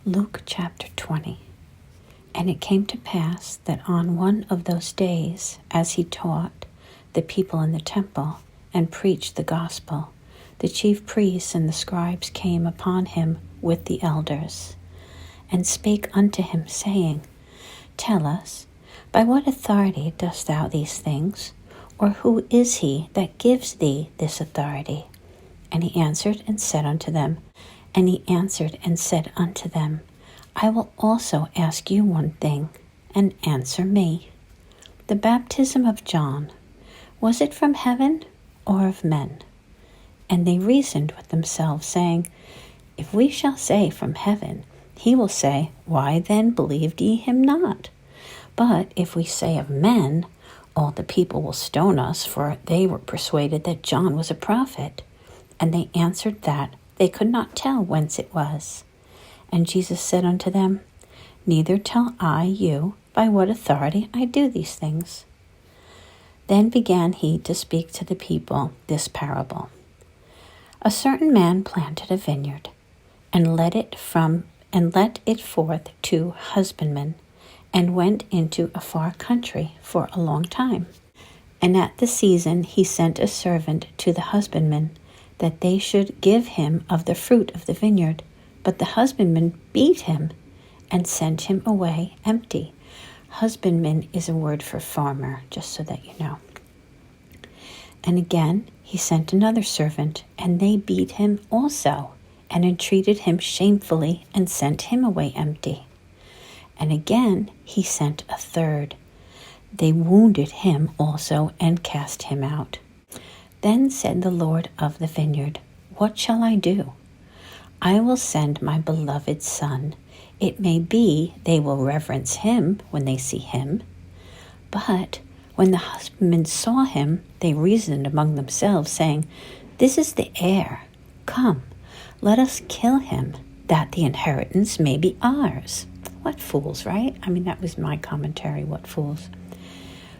Luke chapter 20. And it came to pass that on one of those days, as he taught the people in the temple and preached the gospel, the chief priests and the scribes came upon him with the elders, and spake unto him, saying, Tell us, by what authority dost thou these things? Or who is he that gives thee this authority? And he answered and said unto them, I will also ask you one thing, and answer me. The baptism of John, was it from heaven or of men? And they reasoned with themselves, saying, If we shall say from heaven, he will say, Why then believed ye him not? But if we say of men, all the people will stone us, for they were persuaded that John was a prophet. And they answered that they could not tell whence it was. And Jesus said unto them, Neither tell I you by what authority I do these things. Then began he to speak to the people this parable. A certain man planted a vineyard, and let it forth to husbandmen, and went into a far country for a long time. And at the season he sent a servant to the husbandmen, that they should give him of the fruit of the vineyard. But the husbandman beat him, and sent him away empty. Husbandman is a word for farmer, just so that you know. And again he sent another servant, and they beat him also, and entreated him shamefully, and sent him away empty. And again he sent a third. They wounded him also, and cast him out. Then said the Lord of the vineyard, What shall I do? I will send my beloved son. It may be they will reverence him when they see him. But when the husbandmen saw him, they reasoned among themselves, saying, This is the heir. Come, let us kill him, that the inheritance may be ours. What fools, right? I mean, that was my commentary, what fools.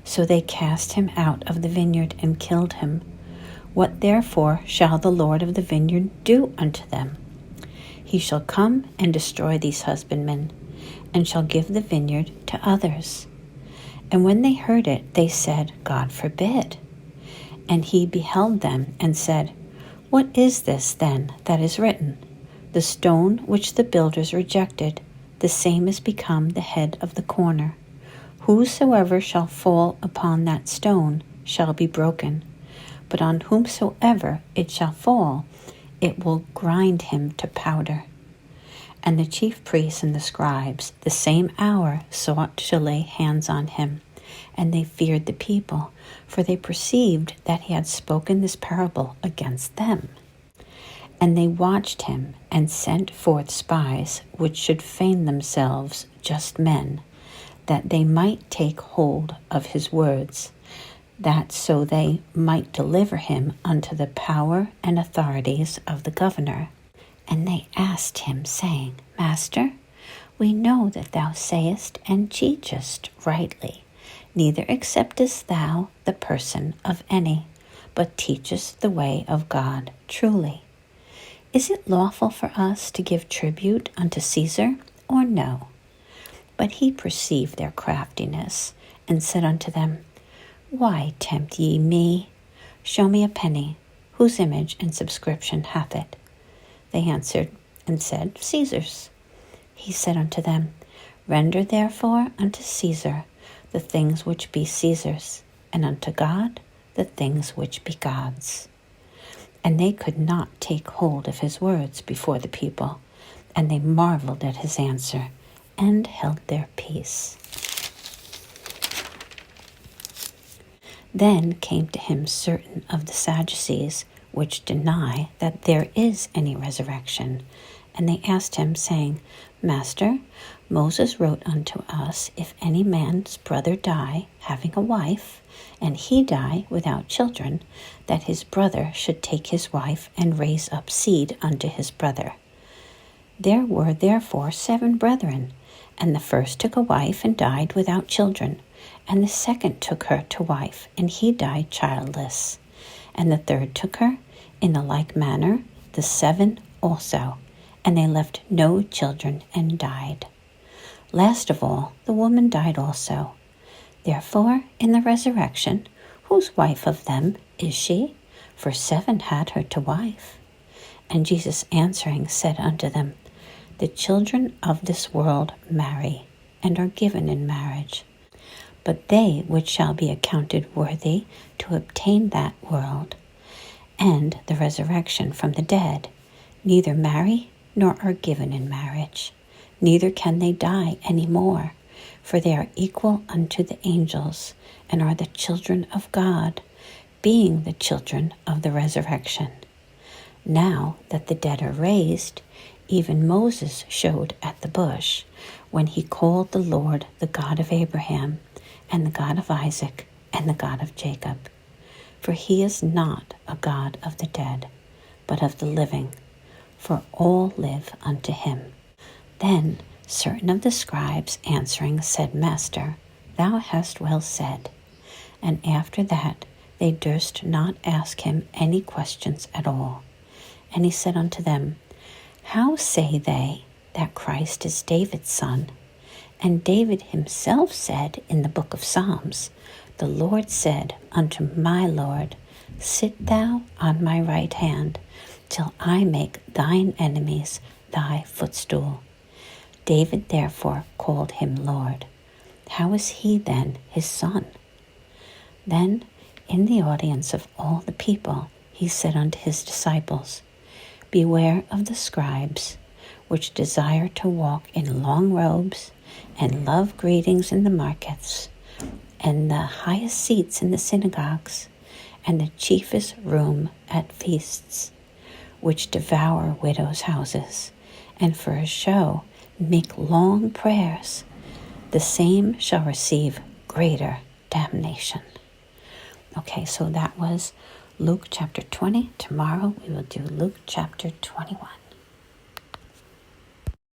So they cast him out of the vineyard and killed him. What therefore shall the Lord of the vineyard do unto them? He shall come and destroy these husbandmen, and shall give the vineyard to others. And when they heard it, they said, God forbid. And he beheld them, and said, What is this then that is written? The stone which the builders rejected, the same is become the head of the corner. Whosoever shall fall upon that stone shall be broken. But on whomsoever it shall fall, it will grind him to powder. And the chief priests and the scribes the same hour sought to lay hands on him. And they feared the people, for they perceived that he had spoken this parable against them. And they watched him, and sent forth spies, which should feign themselves just men, that they might take hold of his words, that so they might deliver him unto the power and authorities of the governor. And they asked him, saying, Master, we know that thou sayest and teachest rightly, neither acceptest thou the person of any, but teachest the way of God truly. Is it lawful for us to give tribute unto Caesar, or no? But he perceived their craftiness, and said unto them, Why tempt ye me? Show me a penny, whose image and subscription hath it? They answered and said, Caesar's. He said unto them, Render therefore unto Caesar the things which be Caesar's, and unto God the things which be God's. And they could not take hold of his words before the people, and they marveled at his answer, and held their peace. Then came to him certain of the Sadducees, which deny that there is any resurrection. And they asked him, saying, Master, Moses wrote unto us, if any man's brother die, having a wife, and he die without children, that his brother should take his wife and raise up seed unto his brother. There were therefore 7 brethren, and the first took a wife and died without children, and the second took her to wife, and he died childless. And the third took her, in the like manner, the 7 also. and they left no children and died. Last of all, the woman died also. Therefore, in the resurrection, whose wife of them is she? For 7 had her to wife. And Jesus answering said unto them, The children of this world marry, and are given in marriage. But they which shall be accounted worthy to obtain that world, and the resurrection from the dead, neither marry nor are given in marriage, neither can they die any more, for they are equal unto the angels, and are the children of God, being the children of the resurrection. Now that the dead are raised, even Moses showed at the bush, when he called the Lord the God of Abraham, and the God of Isaac, and the God of Jacob. For he is not a God of the dead, but of the living, for all live unto him. Then certain of the scribes answering said, Master, thou hast well said. And after that they durst not ask him any questions at all. And he said unto them, How say they that Christ is David's son? And David himself said in the book of Psalms, The Lord said unto my Lord, Sit thou on my right hand, till I make thine enemies thy footstool. David therefore called him Lord. How is he then his son? Then in the audience of all the people he said unto his disciples, Beware of the scribes, which desire to walk in long robes, and love greetings in the markets, and the highest seats in the synagogues, and the chiefest room at feasts, which devour widows' houses, and for a show make long prayers. The same shall receive greater damnation. Okay, so that was Luke chapter 20. Tomorrow we will do Luke chapter 21.